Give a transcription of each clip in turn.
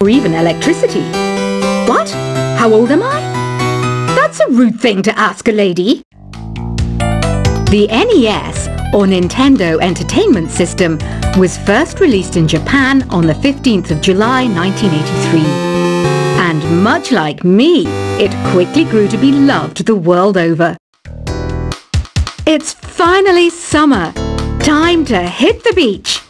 or even electricity. What? How old am I? That's a rude thing to ask a lady. The NES, or Nintendo Entertainment System, was first released in Japan on the 15th of July 1983. And much like me, it quickly grew to be loved the world over. It's finally summer. Time to hit the beach.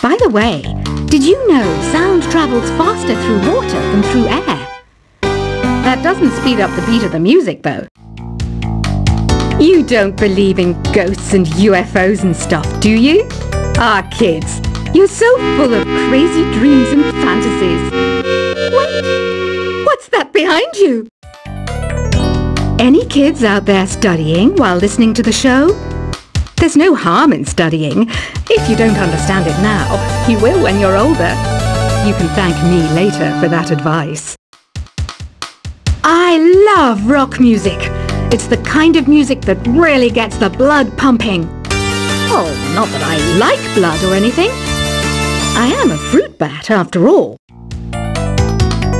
By the way, did you know sound travels faster through water than through air? That doesn't speed up the beat of the music, though. You don't believe in ghosts and UFOs and stuff, do you? Ah, kids, you're so full of crazy dreams and fantasies. Wait, what's that behind you? Any kids out there studying while listening to the show? There's no harm in studying. If you don't understand it now, you will when you're older. You can thank me later for that advice. I love rock music. It's the kind of music that really gets the blood pumping. Oh, not that I like blood or anything. I am a fruit bat after all.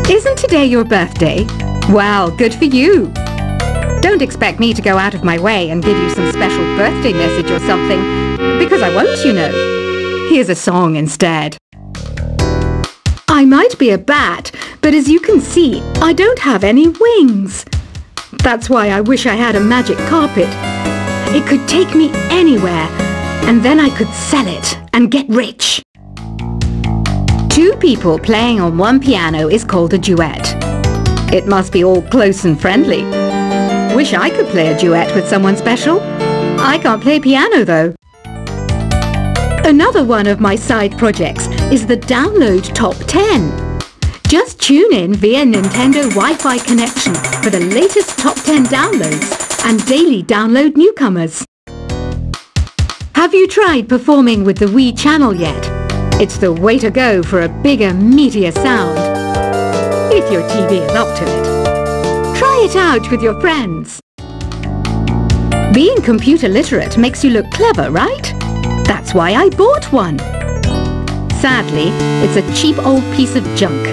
Isn't today your birthday? Well, good for you. Don't expect me to go out of my way and give you some special birthday message or something, because I won't, you know. Here's a song instead. I might be a bat, but as you can see, I don't have any wings. That's why I wish I had a magic carpet. It could take me anywhere, and then I could sell it and get rich. Two people playing on one piano is called a duet. It must be all close and friendly. Wish I could play a duet with someone special. I can't play piano though. Another one of my side projects is the Download Top 10. Just tune in via Nintendo Wi-Fi connection for the latest top 10 downloads and daily download newcomers. Have you tried performing with the Wii channel yet? It's the way to go for a bigger, meatier sound. If your TV is up to it. Try it out with your friends. Being computer literate makes you look clever, right? That's why I bought one. Sadly, it's a cheap old piece of junk.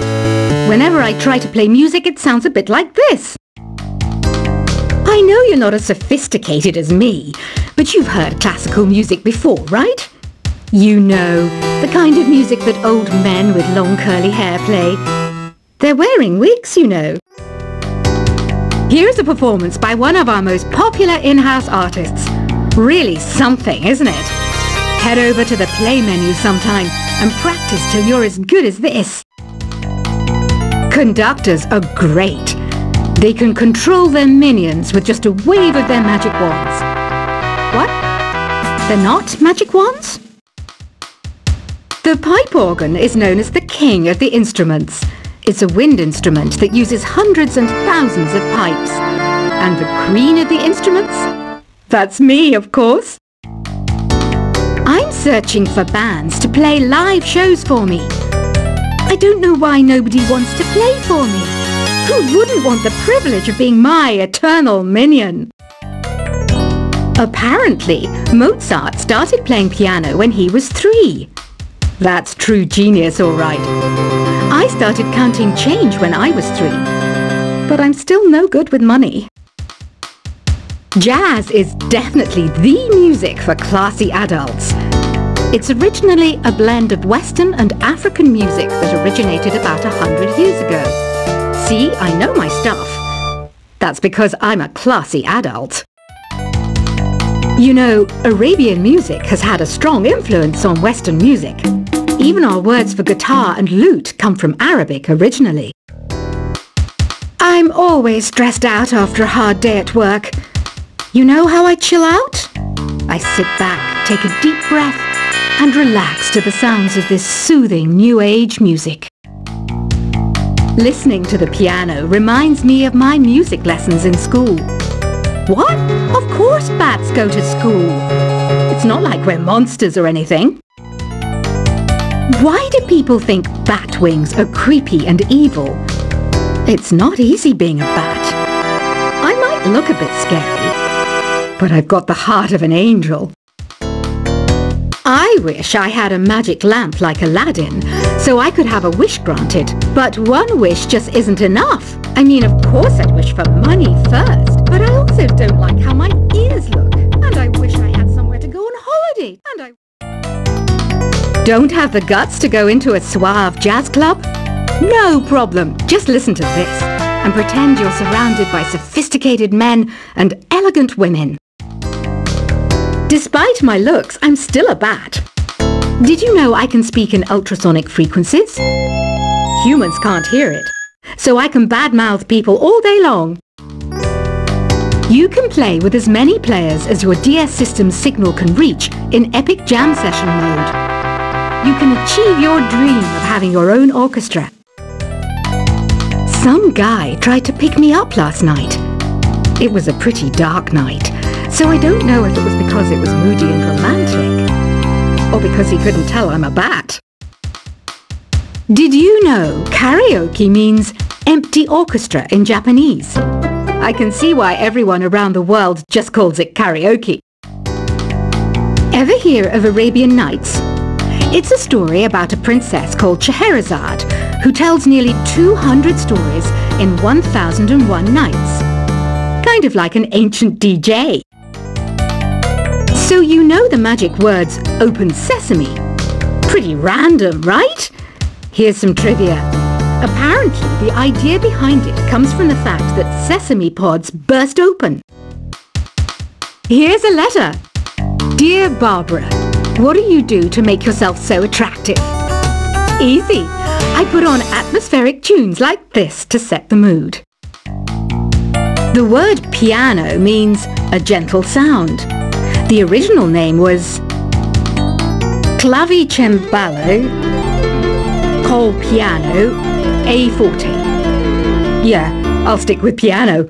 Whenever I try to play music, it sounds a bit like this. I know you're not as sophisticated as me, but you've heard classical music before, right? You know, the kind of music that old men with long curly hair play. They're wearing wigs, you know. Here's a performance by one of our most popular in-house artists. Really something, isn't it? Head over to the play menu sometime and practice till you're as good as this. Conductors are great. They can control their minions with just a wave of their magic wands. What? They're not magic wands? The pipe organ is known as the king of the instruments. It's a wind instrument that uses hundreds and thousands of pipes. And the queen of the instruments? That's me, of course. I'm searching for bands to play live shows for me. I don't know why nobody wants to play for me. Who wouldn't want the privilege of being my eternal minion? Apparently, Mozart started playing piano when he was 3. That's true genius, all right. I started counting change when I was 3. But I'm still no good with money. Jazz is definitely the music for classy adults. It's originally a blend of Western and African music that originated about 100 years ago. See, I know my stuff. That's because I'm a classy adult. You know, Arabian music has had a strong influence on Western music. Even our words for guitar and lute come from Arabic originally. I'm always stressed out after a hard day at work. You know how I chill out? I sit back, take a deep breath, and relax to the sounds of this soothing new age music. Listening to the piano reminds me of my music lessons in school. What? Of course bats go to school. It's not like we're monsters or anything. Why do people think bat wings are creepy and evil? It's not easy being a bat. I might look a bit scary, but I've got the heart of an angel. I wish I had a magic lamp like Aladdin, so I could have a wish granted. But one wish just isn't enough. I mean, of course I'd wish for money first, but I also don't like how my ears look. And I wish I had somewhere to go on holiday. And I don't have the guts to go into a suave jazz club? No problem. Just listen to this and pretend you're surrounded by sophisticated men and elegant women. Despite my looks, I'm still a bat. Did you know I can speak in ultrasonic frequencies? Humans can't hear it, so I can badmouth people all day long. You can play with as many players as your DS system's signal can reach in Epic Jam Session mode. You can achieve your dream of having your own orchestra. Some guy tried to pick me up last night. It was a pretty dark night, so I don't know if it was because it was moody and romantic, or because he couldn't tell I'm a bat. Did you know karaoke means empty orchestra in Japanese? I can see why everyone around the world just calls it karaoke. Ever hear of Arabian Nights? It's a story about a princess called Scheherazade who tells nearly 200 stories in 1001 nights. Kind of like an ancient DJ. So you know the magic words "open sesame"? Pretty random, right? Here's some trivia. Apparently, the idea behind it comes from the fact that sesame pods burst open. Here's a letter. Dear Barbara, what do you do to make yourself so attractive? Easy. I put on atmospheric tunes like this to set the mood. The word piano means a gentle sound. The original name was clavicembalo col piano a forte. Yeah, I'll stick with piano.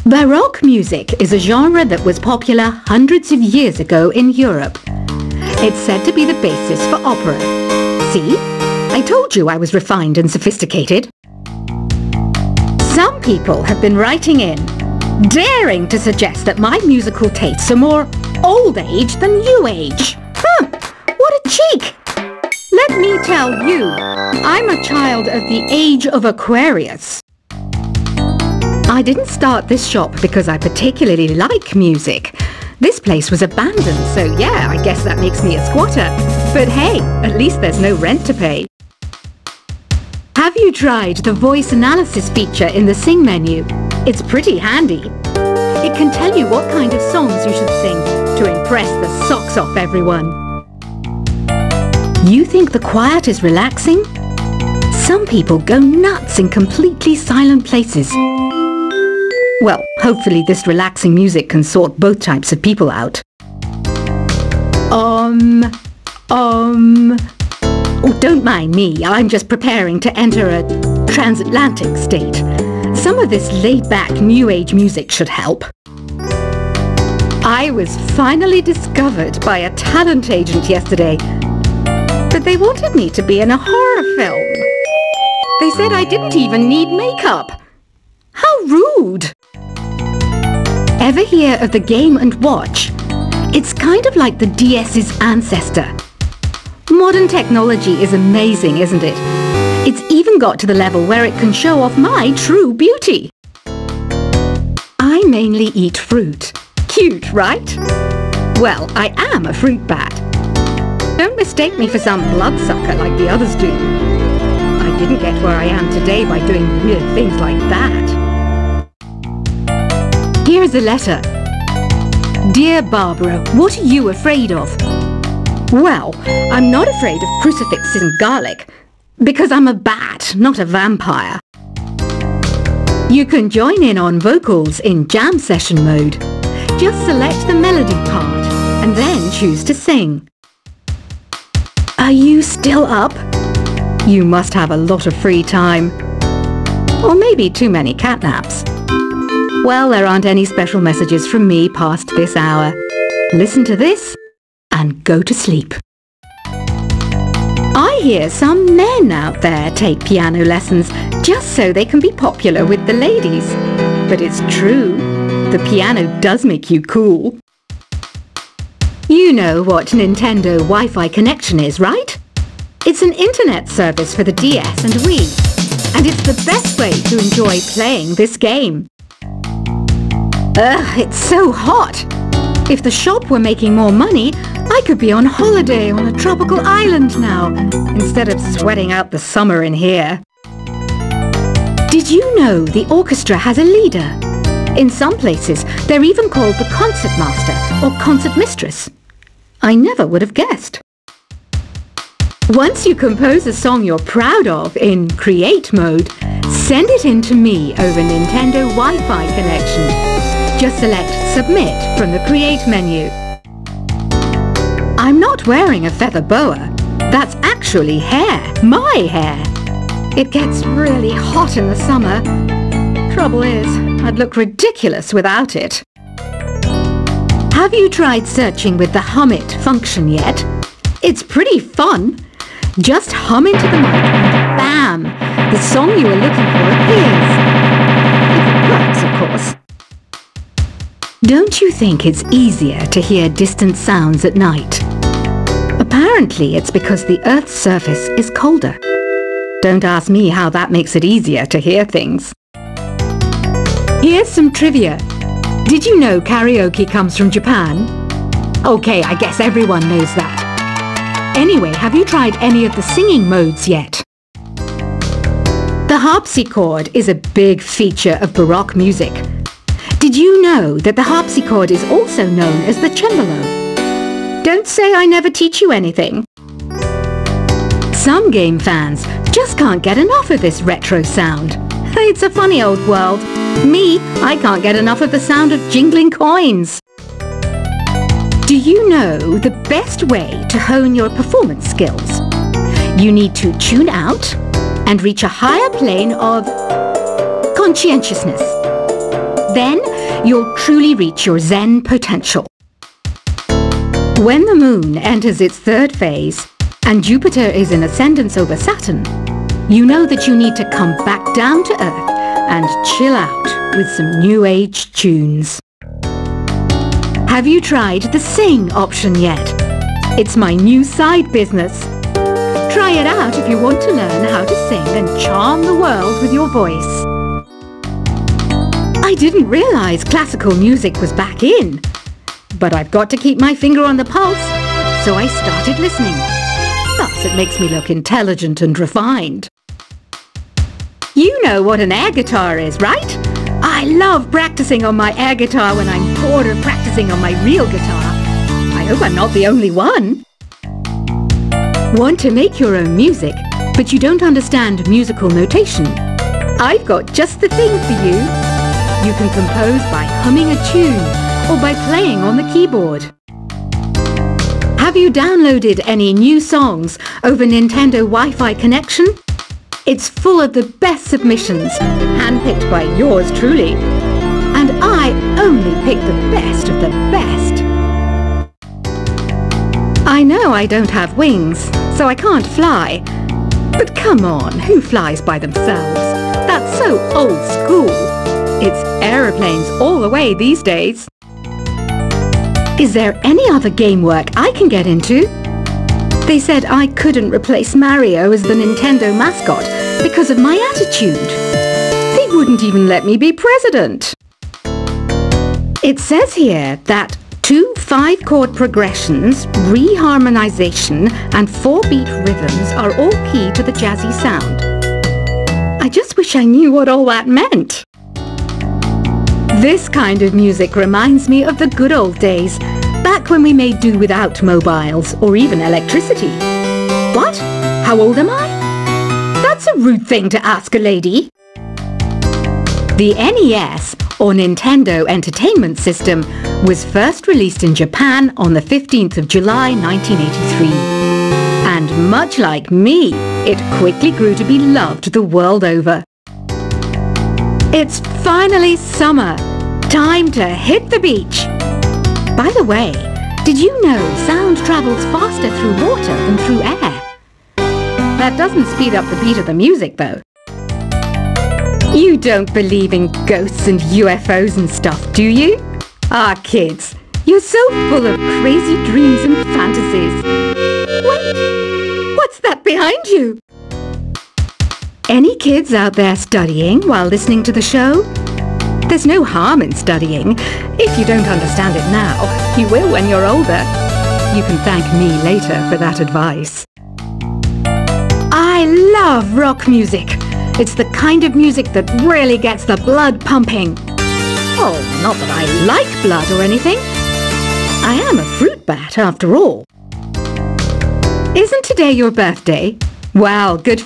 Baroque music is a genre that was popular hundreds of years ago in Europe. It's said to be the basis for opera. See? I told you I was refined and sophisticated. Some people have been writing in, daring to suggest that my musical tastes are more old age than new age. Huh, what a cheek! Let me tell you, I'm a child of the age of Aquarius. I didn't start this shop because I particularly like music. This place was abandoned, so yeah, I guess that makes me a squatter. But hey, at least there's no rent to pay. Have you tried the voice analysis feature in the Sing menu? It's pretty handy. It can tell you what kind of songs you should sing to impress the socks off everyone. You think the quiet is relaxing? Some people go nuts in completely silent places. Well, hopefully this relaxing music can sort both types of people out. Oh, don't mind me. I'm just preparing to enter a transatlantic state. Some of this laid-back New Age music should help. I was finally discovered by a talent agent yesterday, but they wanted me to be in a horror film. They said I didn't even need makeup. How rude! Ever hear of the Game & Watch? It's kind of like the DS's ancestor. Modern technology is amazing, isn't it? It's even got to the level where it can show off my true beauty. I mainly eat fruit. Cute, right? Well, I am a fruit bat. Don't mistake me for some bloodsucker like the others do. I didn't get where I am today by doing weird things like that. Here's a letter. Dear Barbara, what are you afraid of? Well, I'm not afraid of crucifixes and garlic, because I'm a bat, not a vampire. You can join in on vocals in jam session mode. Just select the melody part, and then choose to sing. Are you still up? You must have a lot of free time. Or maybe too many catnaps. Well, there aren't any special messages from me past this hour. Listen to this and go to sleep. I hear some men out there take piano lessons just so they can be popular with the ladies. But it's true, the piano does make you cool. You know what Nintendo Wi-Fi connection is, right? It's an internet service for the DS and Wii, and it's the best way to enjoy playing this game. Ugh, it's so hot! If the shop were making more money, I could be on holiday on a tropical island now, instead of sweating out the summer in here. Did you know the orchestra has a leader? In some places, they're even called the concert master or concert mistress. I never would have guessed. Once you compose a song you're proud of in Create mode, send it in to me over Nintendo Wi-Fi connection. Just select Submit from the Create menu. I'm not wearing a feather boa. That's actually hair, my hair. It gets really hot in the summer. Trouble is, I'd look ridiculous without it. Have you tried searching with the Hum It function yet? It's pretty fun. Just hum into the mic and bam! The song you were looking for appears. If it works, of course. Don't you think it's easier to hear distant sounds at night? Apparently it's because the Earth's surface is colder. Don't ask me how that makes it easier to hear things. Here's some trivia. Did you know karaoke comes from Japan? Okay, I guess everyone knows that. Anyway, have you tried any of the singing modes yet? The harpsichord is a big feature of Baroque music. Did you know that the harpsichord is also known as the cembalo? Don't say I never teach you anything. Some game fans just can't get enough of this retro sound. It's a funny old world. Me, I can't get enough of the sound of jingling coins. Do you know the best way to hone your performance skills? You need to tune out and reach a higher plane of conscientiousness. Then you'll truly reach your Zen potential. When the moon enters its third phase and Jupiter is in ascendance over Saturn, you know that you need to come back down to Earth and chill out with some new age tunes. Have you tried the Sing option yet? It's my new side business. Try it out if you want to learn how to sing and charm the world with your voice. I didn't realize classical music was back in, but I've got to keep my finger on the pulse, so I started listening. Thus it makes me look intelligent and refined. You know what an air guitar is, right? I love practicing on my air guitar when I'm bored of practicing on my real guitar. I hope I'm not the only one. Want to make your own music, but you don't understand musical notation? I've got just the thing for you. You can compose by humming a tune or by playing on the keyboard. Have you downloaded any new songs over Nintendo Wi-Fi connection? It's full of the best submissions, handpicked by yours truly. And I only pick the best of the best. I know I don't have wings, so I can't fly. But come on, who flies by themselves? That's so old school. It's aeroplanes all the way these days. Is there any other game work I can get into? They said I couldn't replace Mario as the Nintendo mascot because of my attitude. They wouldn't even let me be president. It says here that 2 5-chord progressions, reharmonization and 4-beat rhythms are all key to the jazzy sound. I just wish I knew what all that meant. This kind of music reminds me of the good old days, back when we made do without mobiles or even electricity. What? How old am I? That's a rude thing to ask a lady. The NES, or Nintendo Entertainment System, was first released in Japan on the 15th of July 1983. And much like me, it quickly grew to be loved the world over. It's finally summer. Time to hit the beach. By the way, did you know sound travels faster through water than through air? That doesn't speed up the beat of the music, though. You don't believe in ghosts and UFOs and stuff, do you? Ah, kids, You're so full of crazy dreams and fantasies. Wait, what's that behind you? Any kids out there studying while listening to the show? There's no harm in studying. If you don't understand it now, you will when you're older. You can thank me later for that advice. I love rock music. It's the kind of music that really gets the blood pumping. Oh, not that I like blood or anything. I am a fruit bat after all. Isn't today your birthday? Well, good